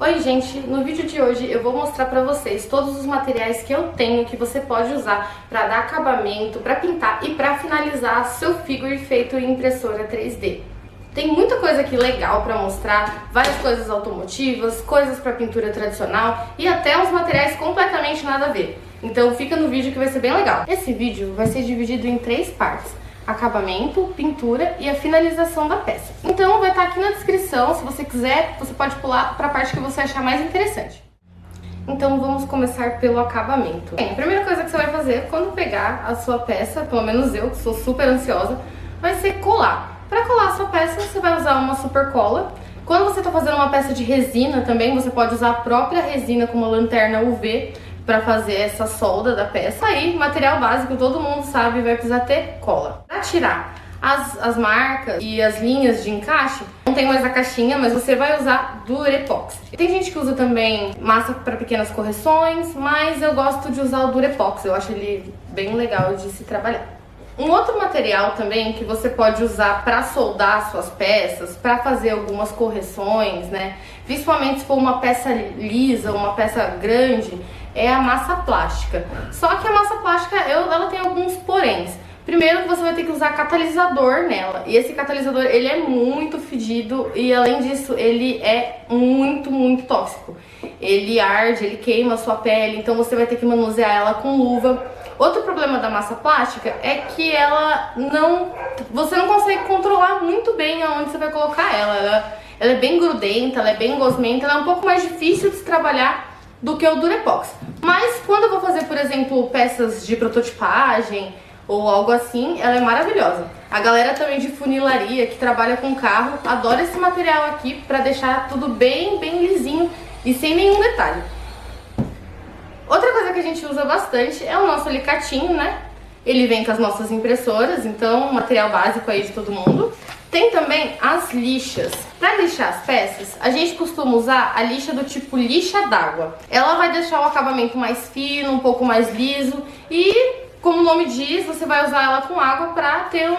Oi gente, no vídeo de hoje eu vou mostrar pra vocês todos os materiais que eu tenho que você pode usar pra dar acabamento, pra pintar e pra finalizar seu figure feito em impressora 3D. Tem muita coisa aqui legal pra mostrar, várias coisas automotivas, coisas pra pintura tradicional e até uns materiais completamente nada a ver. Então fica no vídeo que vai ser bem legal. Esse vídeo vai ser dividido em 3 partes. Acabamento, pintura e a finalização da peça. Então vai estar aqui na descrição, se você quiser, você pode pular para a parte que você achar mais interessante. Então vamos começar pelo acabamento. Bem, a primeira coisa que você vai fazer quando pegar a sua peça, pelo menos eu que sou super ansiosa, vai ser colar. Para colar a sua peça, você vai usar uma super cola. Quando você está fazendo uma peça de resina também, você pode usar a própria resina como uma lanterna UV para fazer essa solda da peça. Aí, material básico, todo mundo sabe, vai precisar ter cola. Para tirar as marcas e as linhas de encaixe, não tem mais a caixinha, mas você vai usar Durepoxy. Tem gente que usa também massa para pequenas correções, mas eu gosto de usar o Durepoxy, eu acho ele bem legal de se trabalhar. Um outro material também que você pode usar para soldar suas peças, para fazer algumas correções, né? Principalmente se for uma peça lisa, uma peça grande, é a massa plástica. Só que a massa plástica, ela tem alguns poréns. Primeiro que você vai ter que usar catalisador nela. E esse catalisador, ele é muito fedido e além disso, ele é muito tóxico. Ele arde, ele queima a sua pele, então você vai ter que manusear ela com luva. Outro problema da massa plástica é que você não consegue controlar muito bem aonde você vai colocar ela. Ela é bem grudenta, ela é bem gosmenta, ela é um pouco mais difícil de se trabalhar do que o Durepoxy. Mas quando eu vou fazer, por exemplo, peças de prototipagem ou algo assim, ela é maravilhosa. A galera também de funilaria que trabalha com carro adora esse material aqui pra deixar tudo bem lisinho e sem nenhum detalhe. Outra coisa que a gente usa bastante é o nosso alicatinho, né? Ele vem com as nossas impressoras, então material básico aí de todo mundo. Tem também as lixas. Para lixar as peças, a gente costuma usar a lixa do tipo lixa d'água. Ela vai deixar o acabamento mais fino, um pouco mais liso e, como o nome diz, você vai usar ela com água para ter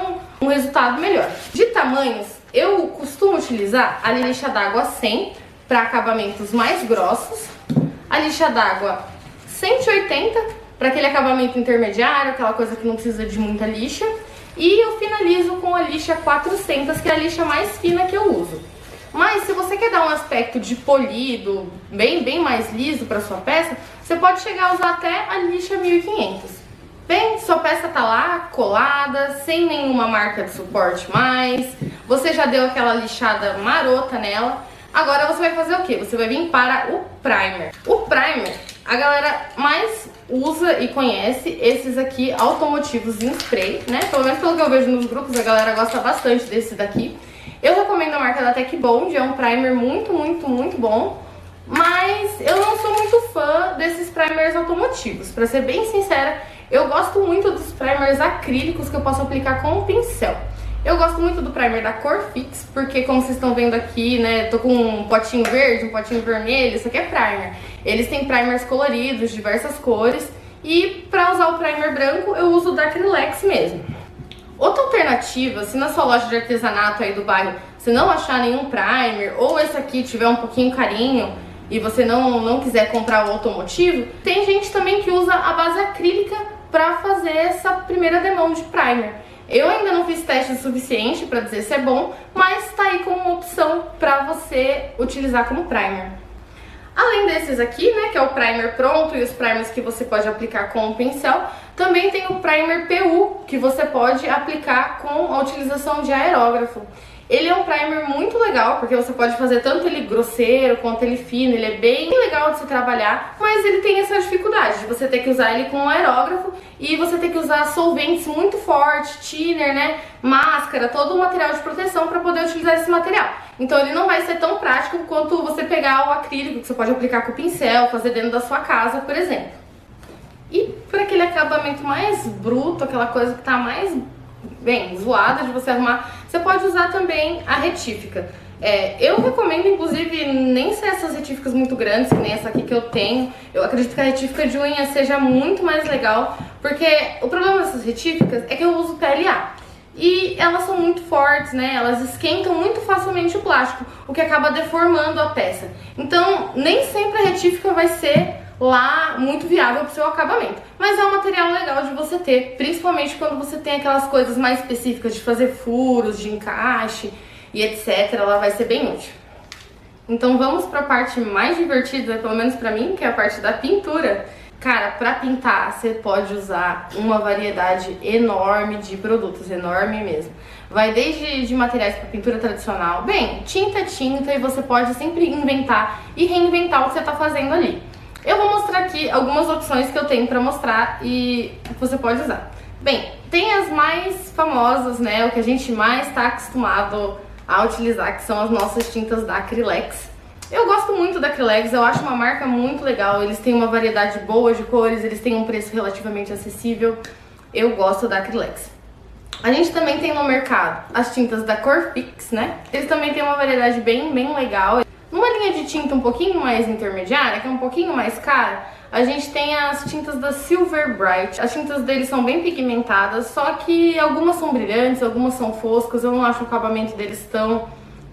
um resultado melhor. De tamanhos, eu costumo utilizar a lixa d'água 100 para acabamentos mais grossos, a lixa d'água 180 para aquele acabamento intermediário, aquela coisa que não precisa de muita lixa. E eu finalizo com a lixa 400, que é a lixa mais fina que eu uso. Mas se você quer dar um aspecto de polido, bem mais liso para sua peça, você pode chegar a usar até a lixa 1500. Bem, sua peça tá lá, colada, sem nenhuma marca de suporte mais. Você já deu aquela lixada marota nela. Agora você vai fazer o quê? Você vai vir para o primer. O primer, a galera mais usa e conhece esses aqui automotivos em spray, né? Pelo menos pelo que eu vejo nos grupos, a galera gosta bastante desse daqui. Eu recomendo a marca da Tecbond, é um primer muito bom. Mas eu não sou muito fã desses primers automotivos. Pra ser bem sincera, eu gosto muito dos primers acrílicos que eu posso aplicar com um pincel. Eu gosto muito do primer da Corfix, porque como vocês estão vendo aqui, né, tô com um potinho verde, um potinho vermelho, isso aqui é primer. Eles têm primers coloridos, diversas cores, e para usar o primer branco eu uso o da Acrylex mesmo. Outra alternativa, se na sua loja de artesanato aí do bairro você não achar nenhum primer, ou esse aqui tiver um pouquinho carinho e você não quiser comprar o automotivo, tem gente também que usa a base acrílica para fazer essa primeira demão de primer. Eu ainda não fiz teste suficiente para dizer se é bom, mas tá aí como uma opção para você utilizar como primer. Além desses aqui, né, que é o primer pronto e os primers que você pode aplicar com o pincel, também tem o primer PU, que você pode aplicar com a utilização de aerógrafo. Ele é um primer muito legal, porque você pode fazer tanto ele grosseiro quanto ele fino, ele é bem legal de se trabalhar, mas ele tem essa dificuldade de você ter que usar ele com um aerógrafo e você ter que usar solventes muito fortes, thinner, né, máscara, todo o material de proteção para poder utilizar esse material. Então ele não vai ser tão prático quanto você pegar o acrílico, que você pode aplicar com o pincel, fazer dentro da sua casa, por exemplo. E para aquele acabamento mais bruto, aquela coisa que tá mais bem zoada de você arrumar, você pode usar também a retífica. Eu recomendo, inclusive, nem ser essas retíficas muito grandes, que nem essa aqui que eu tenho. Eu acredito que a retífica de unha seja muito mais legal, porque o problema dessas retíficas é que eu uso PLA. e elas são muito fortes, né? Elas esquentam muito facilmente o plástico, o que acaba deformando a peça. Então, nem sempre a retífica vai ser lá muito viável para o seu acabamento, mas é um material legal de você ter, principalmente quando você tem aquelas coisas mais específicas de fazer furos, de encaixe e etc. Ela vai ser bem útil. Então vamos para a parte mais divertida, pelo menos para mim, que é a parte da pintura. Cara, para pintar você pode usar uma variedade enorme de produtos, enorme mesmo. Vai desde de materiais para pintura tradicional, bem, tinta é tinta e você pode sempre inventar e reinventar o que você está fazendo ali. Eu vou mostrar aqui algumas opções que eu tenho para mostrar e que você pode usar. Bem, tem as mais famosas, né, o que a gente mais está acostumado a utilizar, que são as nossas tintas da Acrylex. Eu gosto muito da Acrylex, eu acho uma marca muito legal, eles têm uma variedade boa de cores, eles têm um preço relativamente acessível, eu gosto da Acrylex. A gente também tem no mercado as tintas da Corfix, né? Eles também têm uma variedade bem legal. Numa linha de tinta um pouquinho mais intermediária, que é um pouquinho mais cara, a gente tem as tintas da Silver Bright. As tintas deles são bem pigmentadas, só que algumas são brilhantes, algumas são foscas, eu não acho o acabamento deles tão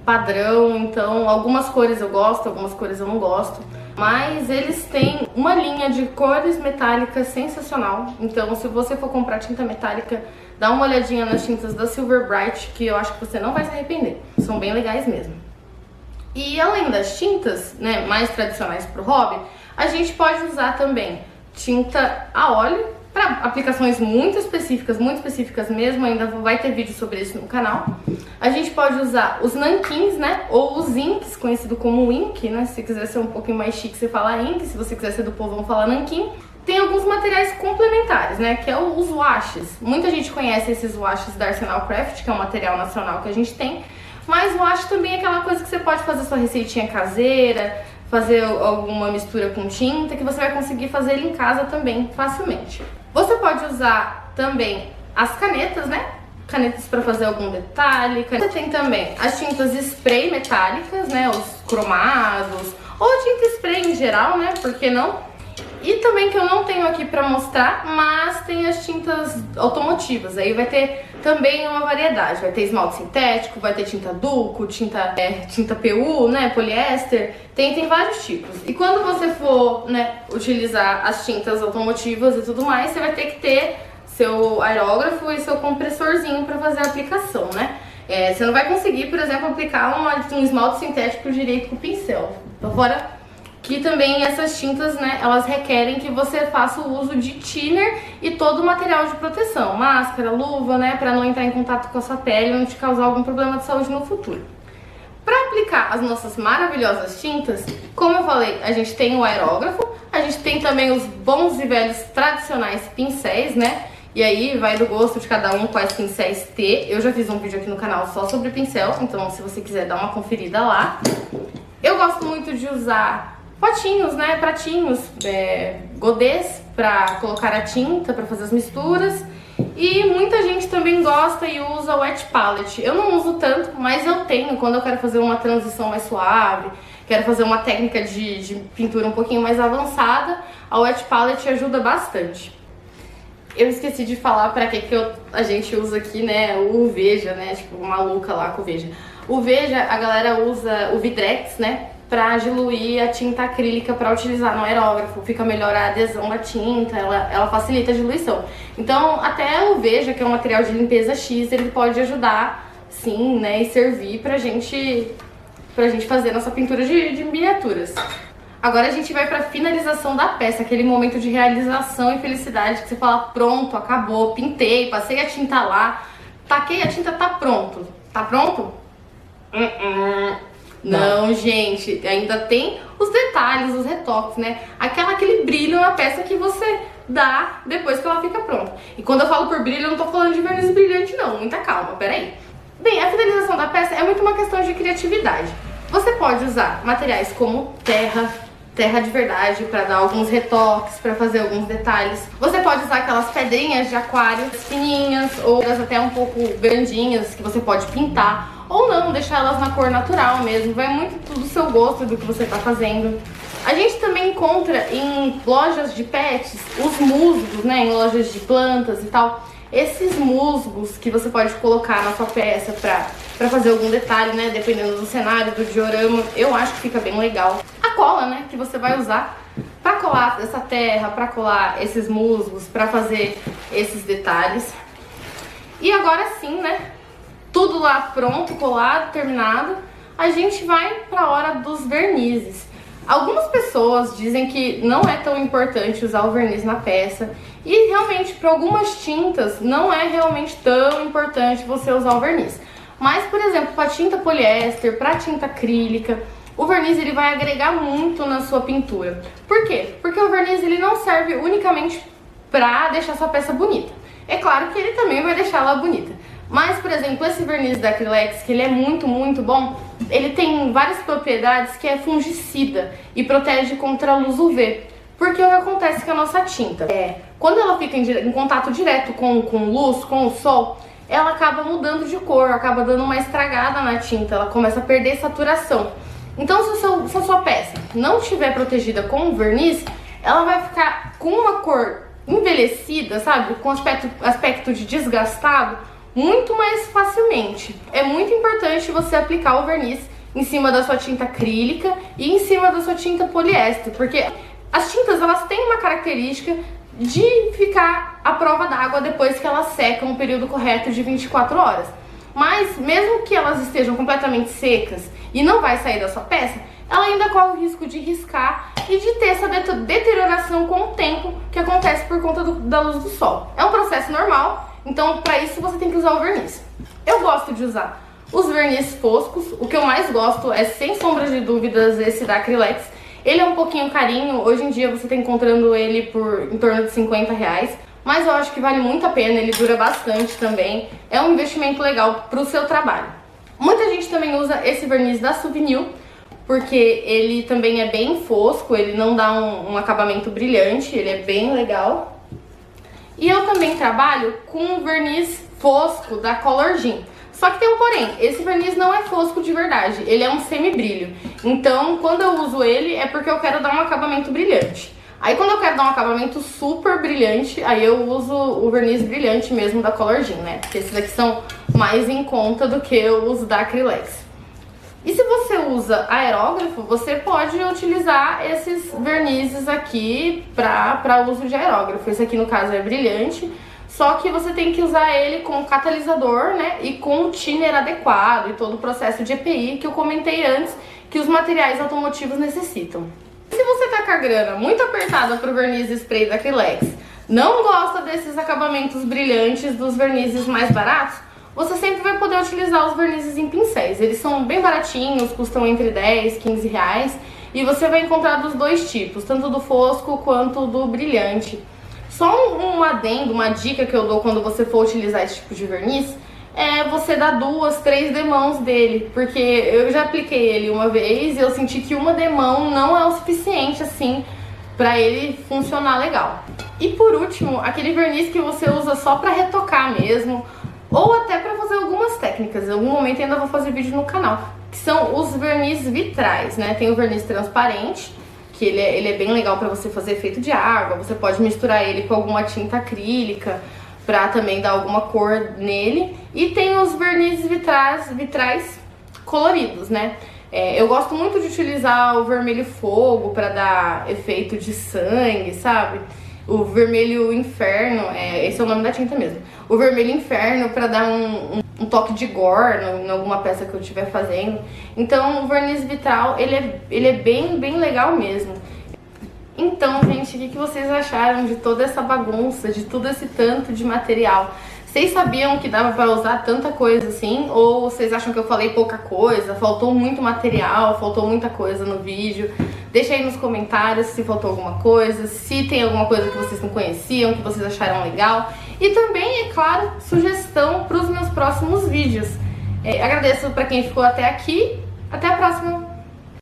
padrão, então algumas cores eu gosto, algumas cores eu não gosto. Mas eles têm uma linha de cores metálicas sensacional, então se você for comprar tinta metálica, dá uma olhadinha nas tintas da Silver Bright, que eu acho que você não vai se arrepender, são bem legais mesmo. E além das tintas, né, mais tradicionais para o hobby, a gente pode usar também tinta a óleo para aplicações muito específicas mesmo, ainda vai ter vídeo sobre isso no canal. A gente pode usar os nanquins, né, ou os inks, conhecido como ink, né, se quiser ser um pouquinho mais chique você fala ink, se você quiser ser do povão fala nanquim. Tem alguns materiais complementares, né, que é os washes. Muita gente conhece esses washes da Arsenal Craft, que é um material nacional que a gente tem, mas o wash também é aquela coisa que você pode fazer sua receitinha caseira, fazer alguma mistura com tinta, que você vai conseguir fazer ele em casa também facilmente. Você pode usar também as canetas, né? Canetas para fazer algum detalhe. Você tem também as tintas spray metálicas, né? Os cromados, ou tinta spray em geral, né? Por que não? E também que eu não tenho aqui pra mostrar, mas tem as tintas automotivas. Aí vai ter também uma variedade. Vai ter esmalte sintético, vai ter tinta Duco, tinta PU, né, poliéster. Tem vários tipos. E quando você for, né, utilizar as tintas automotivas e tudo mais, você vai ter que ter seu aerógrafo e seu compressorzinho pra fazer a aplicação, né? Você não vai conseguir, por exemplo, aplicar um esmalte sintético direito com o pincel. Fora que também essas tintas, né, elas requerem que você faça o uso de thinner e todo o material de proteção, máscara, luva, né, para não entrar em contato com a sua pele e não te causar algum problema de saúde no futuro. Para aplicar as nossas maravilhosas tintas, como eu falei, a gente tem o aerógrafo, a gente tem também os bons e velhos tradicionais pincéis, né, e aí vai do gosto de cada um quais pincéis ter. Eu já fiz um vídeo aqui no canal só sobre pincel, então se você quiser dar uma conferida lá. Eu gosto muito de usar potinhos, né, pratinhos, godês para colocar a tinta, para fazer as misturas. E muita gente também gosta e usa o wet palette. Eu não uso tanto, mas eu tenho quando eu quero fazer uma transição mais suave, quero fazer uma técnica de pintura um pouquinho mais avançada, a wet palette ajuda bastante. Eu esqueci de falar para que a gente usa aqui, né, o Veja, né, tipo, maluca lá com o Veja. O Veja, a galera usa o Vidrex, né, para diluir a tinta acrílica para utilizar no aerógrafo, fica melhor a adesão da tinta, ela facilita a diluição. Então, até o Veja, que é um material de limpeza X, ele pode ajudar, sim, né, e servir pra gente fazer nossa pintura de miniaturas. Agora a gente vai pra finalização da peça, aquele momento de realização e felicidade que você fala, pronto, acabou, pintei, passei a tinta lá, taquei a tinta, tá pronto. Tá pronto? Não, gente, ainda tem os detalhes, os retoques, né? Aquele brilho na peça que você dá depois que ela fica pronta. E quando eu falo por brilho, eu não tô falando de verniz brilhante não, muita calma, peraí. Bem, a finalização da peça é muito uma questão de criatividade. Você pode usar materiais como terra de verdade para dar alguns retoques, para fazer alguns detalhes. Você pode usar aquelas pedrinhas de aquário fininhas ou até um pouco grandinhas que você pode pintar. Ou não, deixar elas na cor natural mesmo, vai muito do seu gosto, do que você tá fazendo. A gente também encontra em lojas de pets os musgos, né, em lojas de plantas e tal. esses musgos que você pode colocar na sua peça pra fazer algum detalhe, né, dependendo do cenário, do diorama, eu acho que fica bem legal. A cola, né, que você vai usar pra colar essa terra, pra colar esses musgos, pra fazer esses detalhes. E agora sim, né, tudo lá pronto, colado, terminado, a gente vai pra hora dos vernizes. Algumas pessoas dizem que não é tão importante usar o verniz na peça e realmente para algumas tintas não é realmente tão importante você usar o verniz. Mas, por exemplo, para tinta poliéster, para tinta acrílica, o verniz ele vai agregar muito na sua pintura. Por quê? Porque o verniz ele não serve unicamente para deixar sua peça bonita. É claro que ele também vai deixar ela bonita. Mas, por exemplo, esse verniz da Acrylex, que ele é muito bom, ele tem várias propriedades que é fungicida e protege contra a luz UV. Porque o que acontece com a nossa tinta? Quando ela fica em contato direto com luz, com o sol, ela acaba mudando de cor, acaba dando uma estragada na tinta, ela começa a perder saturação. Então, se a sua peça não estiver protegida com o verniz, ela vai ficar com uma cor envelhecida, sabe? Com aspecto de desgastado, muito mais facilmente. É muito importante você aplicar o verniz em cima da sua tinta acrílica e em cima da sua tinta poliéster, porque as tintas elas têm uma característica de ficar à prova d'água depois que elas secam um período correto de 24 horas. Mas mesmo que elas estejam completamente secas e não vai sair da sua peça, ela ainda corre o risco de riscar e de ter essa deterioração com o tempo que acontece por conta da luz do sol. É um processo normal. Então, para isso, você tem que usar o verniz. Eu gosto de usar os verniz foscos. O que eu mais gosto é, sem sombra de dúvidas, esse da Acrylex. Ele é um pouquinho carinho. Hoje em dia, você está encontrando ele por em torno de R$50. Mas eu acho que vale muito a pena. Ele dura bastante também. É um investimento legal para o seu trabalho. Muita gente também usa esse verniz da Suvinil, porque ele também é bem fosco. Ele não dá um acabamento brilhante. Ele é bem legal. E eu também trabalho com verniz fosco da Colorgen. Só que tem um porém, esse verniz não é fosco de verdade, ele é um semi-brilho. Então, quando eu uso ele, é porque eu quero dar um acabamento brilhante. Aí, quando eu quero dar um acabamento super brilhante, aí eu uso o verniz brilhante mesmo da Colorgen, né? Porque esses aqui são mais em conta do que os da Acrylex. E se você usa aerógrafo, você pode utilizar esses vernizes aqui para uso de aerógrafo. Esse aqui, no caso, é brilhante, só que você tem que usar ele com catalisador, né, e com o thinner adequado e todo o processo de EPI que eu comentei antes, que os materiais automotivos necessitam. Se você tá com a grana muito apertada para o verniz spray da Acrylex, não gosta desses acabamentos brilhantes dos vernizes mais baratos, você sempre vai poder utilizar os vernizes em pincéis. Eles são bem baratinhos, custam entre 10 e 15 reais. E você vai encontrar dos dois tipos, tanto do fosco quanto do brilhante. Só um adendo, uma dica que eu dou quando você for utilizar esse tipo de verniz, é você dar 2, 3 demãos dele. Porque eu já apliquei ele uma vez e eu senti que uma demão não é o suficiente assim pra ele funcionar legal. E por último, aquele verniz que você usa só pra retocar mesmo, ou até para fazer algumas técnicas. Em algum momento ainda vou fazer vídeo no canal, que são os verniz vitrais, né? Tem o verniz transparente, que ele é bem legal para você fazer efeito de água. Você pode misturar ele com alguma tinta acrílica para também dar alguma cor nele. E tem os vernizes vitrais coloridos, né? Eu gosto muito de utilizar o vermelho fogo para dar efeito de sangue, sabe? O vermelho inferno, esse é o nome da tinta mesmo. O vermelho inferno para dar um toque de gore em alguma peça que eu estiver fazendo. Então o verniz vitral, ele é bem legal mesmo. Então, gente, o que vocês acharam de toda essa bagunça, de todo esse tanto de material? Vocês sabiam que dava para usar tanta coisa assim? Ou vocês acham que eu falei pouca coisa? Faltou muito material, faltou muita coisa no vídeo? Deixa aí nos comentários se faltou alguma coisa, se tem alguma coisa que vocês não conheciam, que vocês acharam legal. E também, é claro, sugestão para os meus próximos vídeos. Agradeço para quem ficou até aqui. Até a próxima!